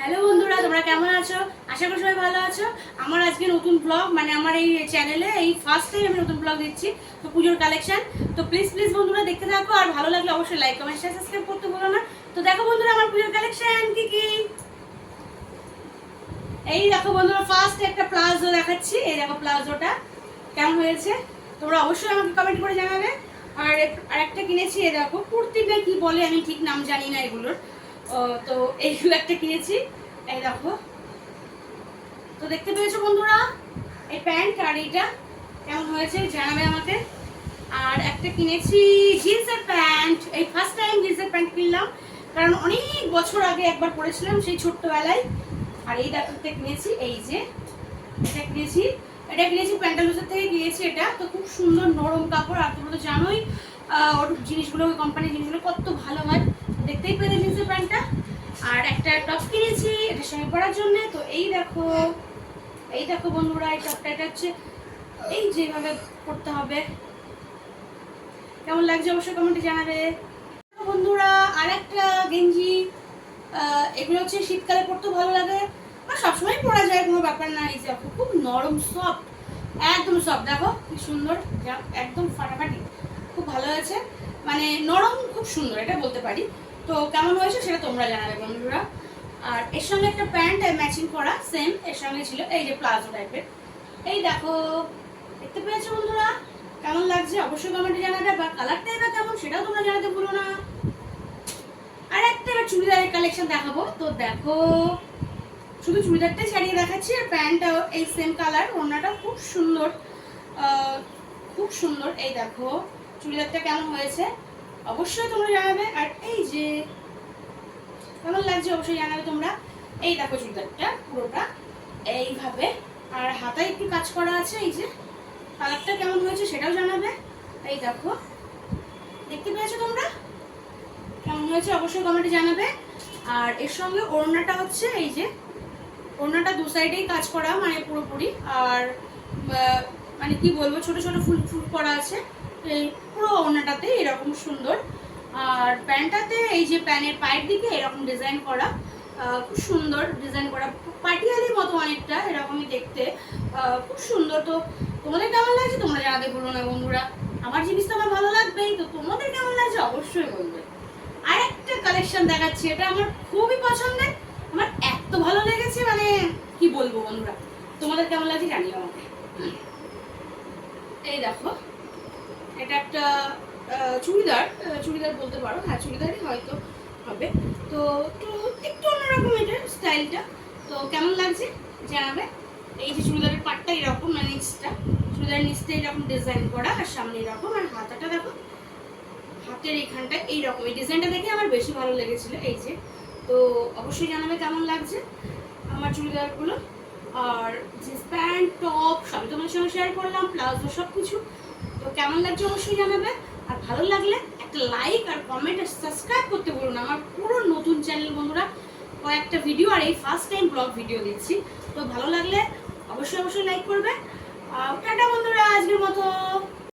Hello বন্ধুরা, তোমরা কেমন আছো? আশা করি সবাই ভালো আছো। আমার আজকে নতুন ব্লগ, মানে আমার এই চ্যানেলে এই ফার্স্ট টাইম আমি নতুন ব্লগ দিচ্ছি, তো পুজোর কালেকশন। তো প্লিজ প্লিজ বন্ধুরা দেখতে থাকো, আর ভালো লাগলে অবশ্যই লাইক কমেন্ট শেয়ার সাবস্ক্রাইব করতে ভুলো না। তো দেখো বন্ধুরা আমার পুজোর কালেকশন কি কি। এই দেখো বন্ধুরা, ফার্স্ট একটা প্লাজো দেখাচ্ছি। এই দেখো প্লাজোটা কেমন হয়েছে, তোমরা অবশ্যই আমাকে কমেন্ট করে জানাবে। আর একটা কিনেছি, এই দেখো কুর্তিটা কি বলে আমি ঠিক নাম জানি না এগুলোর। তো এইগুলো একটা কিনেছি, এই দেখো। তো দেখতে পেয়েছো বন্ধুরা এই প্যান্ট, আর এইটা কেমন হয়েছে জানাবে আমাকে। আর একটা কিনেছি জিন্সের প্যান্ট, এই ফার্স্ট টাইম জিন্সের প্যান্ট কিনলাম, কারণ অনেক বছর আগে একবার পরেছিলাম সেই ছোট্টবেলায়। আর এই দেখো কিনেছি, এই যে এটা কিনেছি প্যান্টালুজের থেকে কিনেছি। এটা তো খুব সুন্দর নরম কাপড়, আর তোমরা তো জানোই ওর জিনিসগুলো, কোম্পানির জিনিসগুলো কত ভালো হয়, দেখতেই পেলে জিন্সের প্যান্টটা। আর একটা টপ কিনেছি এটার সঙ্গে পরার জন্য। তো এই দেখো বন্ধুরা, এই টপটা এটা হচ্ছে এই যেভাবে পরতে হবে। কেমন লাগছে অবশ্যই কমেন্টে জানাবে বন্ধুরা। আর একটা গেঞ্জি, এগুলো হচ্ছে শীতকালে পরতেও ভালো লাগে, আর সবসময় পরা যায়, কোনো ব্যাপার না। এই দেখো খুব নরম, সফট, একদম সফট, দেখো কি সুন্দর, একদম ফাটাফাটি, খুব ভালো হয়েছে, মানে নরম, খুব সুন্দর, এটা বলতে পারি। তো কেমন হয়েছে সেটা তোমরা জানাবে বন্ধুরা। আর এর সঙ্গে একটা প্যান্ট ম্যাচিং করা সেম এর সঙ্গে ছিল, এই যে প্লাজো টাইপের। এই দেখো, দেখতে পেয়েছো বন্ধুরা কেমন লাগছে অবশ্যই কমেন্টে জানাবে। বা কালারটাই বা কেমন সেটাও তোমরা জানাতে ভুলো না। আর একটা এবার চুড়িদারের কালেকশন দেখাবো। তো দেখো, শুধু চুড়িদারটাই ছাড়িয়ে দেখাচ্ছি, আর প্যান্টটাও এই সেম কালার, ওড়নাটা খুব সুন্দর, খুব সুন্দর। এই দেখো চুড়িদারটা কেমন হয়েছে অবশ্যই তোমরা জানাবে। আর এই যে কেমন লাগছে অবশ্যই জানাবে তোমরা। এই দেখো চুড়িদারটা পুরোটা এইভাবে, আর হাতায় একটু কাজ করা আছে। এই যে কালারটা কেমন হয়েছে সেটাও জানাবে। এই দেখো, দেখতে পেয়েছো তোমরা কেমন হয়েছে অবশ্যই কমেন্টে জানাবে। আর এর সঙ্গে ওড়নাটা হচ্ছে এই যে, ওড়নাটা দু সাইডেই কাজ করা, মানে পুরোপুরি। আর মানে কি বলবো, ছোট ছোট ফুল ফুল করা আছে এই পুরো ওড়নাটাতে, এরকম সুন্দর। আর প্যান্টটাতে এই যে প্যানের পায়ের দিকে এরকম ডিজাইন করা, খুব সুন্দর ডিজাইন করা, পাটিয়ালির মতো অনেকটা এরকমই দেখতে, খুব সুন্দর। তো তোমাদের কেমন লাগছে তোমরা জানাতে ভুলো না বন্ধুরা। আমার জিনিস তো আমার ভালো লাগবেই, তো তোমাদের কেমন লাগছে অবশ্যই বলবে। আর একটা কালেকশন দেখাচ্ছি, এটা আমার খুবই পছন্দের, আমার এত ভালো লেগেছে, মানে কি বলবো বন্ধুরা, তোমাদের কেমন লাগছে জানিও আমাকে। এই দেখো, এটা একটা চুড়িদার বলতে পারো, হ্যাঁ চুড়িদারই হয়তো হবে। তো একটু অন্যরকম এটার স্টাইলটা, তো কেমন লাগছে জানাবে। এই যে চুড়িদারের পাটটা এরকম, মানে নিচটা, চুড়িদারের নিচটা এরকম ডিজাইন করা, আর সামনে এরকম, আর হাতাটা দেখো, হাতের এইখানটা এইরকম, এই ডিজাইনটা দেখে আমার বেশি ভালো লেগেছিল। এই যে, তো অবশ্যই জানাবে কেমন লাগছে আমার চুড়িদারগুলো। আর জিন্স প্যান্ট, টপ সবই তোমার সঙ্গে শেয়ার করলাম, প্লাজো সব কিছু। তো কেমন লাগছে অবশ্যই জানাবে। আর ভালো লাগলে একটা লাইক আর কমেন্ট আর সাবস্ক্রাইব করতে বলুন। আমার পুরো নতুন চ্যানেল বন্ধুরা, কয়েকটা ভিডিও, আর এই ফার্স্ট টাইম ব্লগ ভিডিও দিচ্ছি। তো ভালো লাগলে অবশ্যই লাইক করবে। টাটা বন্ধুরা, আজকের মতো।